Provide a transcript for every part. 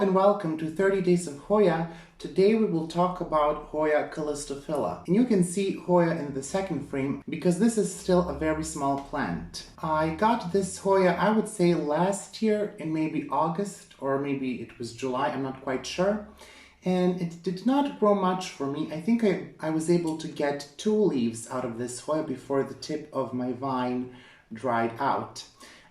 and welcome to 30 Days of Hoya. Today we will talk about hoyacallistophylla. And you can see Hoya in the second frame because this is still a very small plant. I got this Hoya, I would say last year in maybe August or maybe it was July, I'm not quite sure. And it did not grow much for me. I think I was able to get 2 leaves out of this Hoya before the tip of my vine dried out.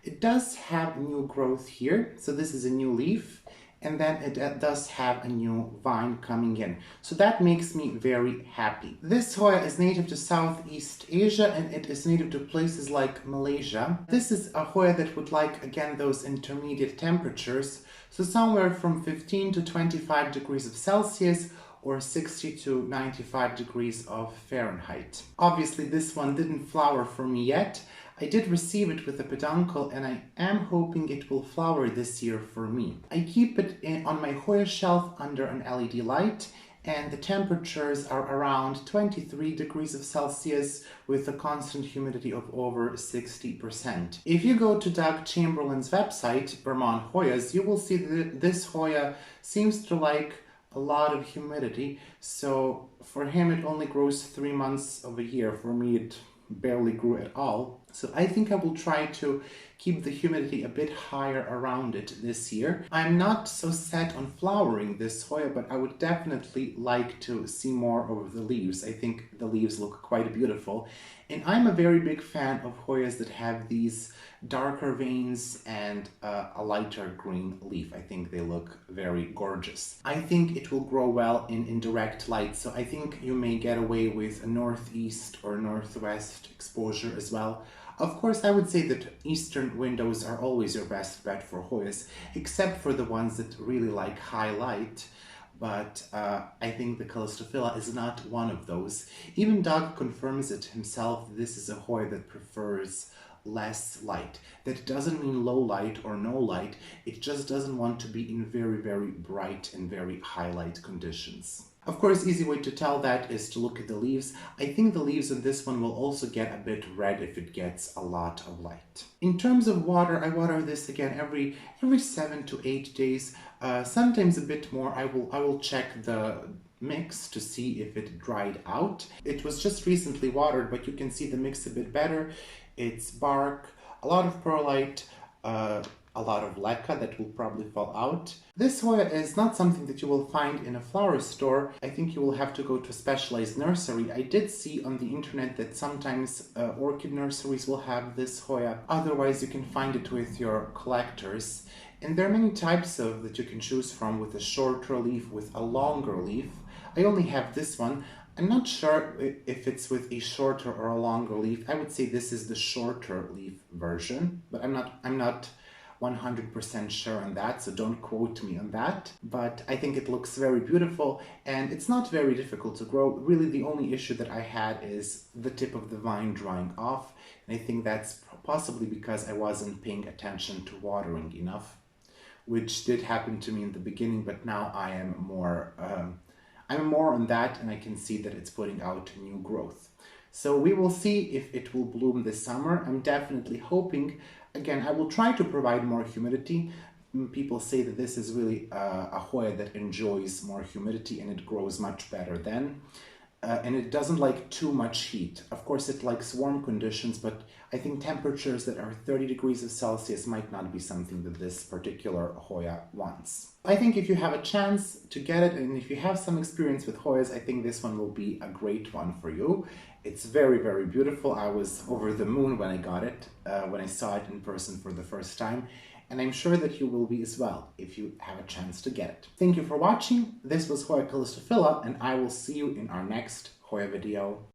It does have new growth here, so this is a new leaf, and then it does have a new vine coming in. So that makes me very happy. This Hoya is native to Southeast Asia and it is native to places like Malaysia. This is a Hoya that would like, again, those intermediate temperatures, so somewhere from 15 to 25 degrees of Celsius or 60 to 95 degrees of Fahrenheit. Obviously this one didn't flower for me yet. I did receive it with a peduncle and I am hoping it will flower this year for me. I keep it on my Hoya shelf under an LED light and the temperatures are around 23 degrees of Celsius with a constant humidity of over 60%. If you go to Doug Chamberlain's website, Vermont Hoyas, you will see that this Hoya seems to like a lot of humidity, so for him it only grows 3 months of a year. For me it barely grew at all. So I think I will try to keep the humidity a bit higher around it this year. I'm not so set on flowering this Hoya, but I would definitely like to see more of the leaves. I think the leaves look quite beautiful. And I'm a very big fan of Hoyas that have these darker veins and a lighter green leaf. I think they look very gorgeous. I think it will grow well in direct light, so I think you may get away with a northeast or northwest exposure as well. Of course, I would say that eastern windows are always your best bet for Hoyas, except for the ones that really like high light. But I think the callistophylla is not one of those. Even Doug confirms it himself. This is a Hoya that prefers less light. That doesn't mean low light or no light. It just doesn't want to be in very, very bright and very high light conditions. Of course, easy way to tell that is to look at the leaves. I think the leaves on this one will also get a bit red if it gets a lot of light. In terms of water, I water this again every 7 to 8 days, sometimes a bit more. I will check the mix to see if it dried out. It was just recently watered, but you can see the mix a bit better. It's bark, a lot of perlite, a lot of leca that will probably fall out. This Hoya is not something that you will find in a flower store. I think you will have to go to a specialized nursery. I did see on the internet that sometimes orchid nurseries will have this Hoya. Otherwise, you can find it with your collectors. And there are many types of that you can choose from, with a shorter leaf, with a longer leaf. I only have this one. I'm not sure if it's with a shorter or a longer leaf. I would say this is the shorter leaf version, but I'm not 100% sure on that, so don't quote me on that. But I think it looks very beautiful and it's not very difficult to grow. Really, the only issue that I had is the tip of the vine drying off. And I think that's possibly because I wasn't paying attention to watering enough, which did happen to me in the beginning, but now I am more on that and I can see that it's putting out new growth. So we will see if it will bloom this summer. I'm definitely hoping. Again, I will try to provide more humidity. People say that this is really a Hoya that enjoys more humidity and it grows much better then. And it doesn't like too much heat. Of course, it likes warm conditions, but I think temperatures that are 30 degrees of Celsius might not be something that this particular Hoya wants. I think if you have a chance to get it, and if you have some experience with Hoyas, I think this one will be a great one for you. It's very, very beautiful. I was over the moon when I got it, when I saw it in person for the first time. And I'm sure that you will be as well if you have a chance to get it. Thank you for watching. This was hoyacallistophylla, and I will see you in our next Hoya video.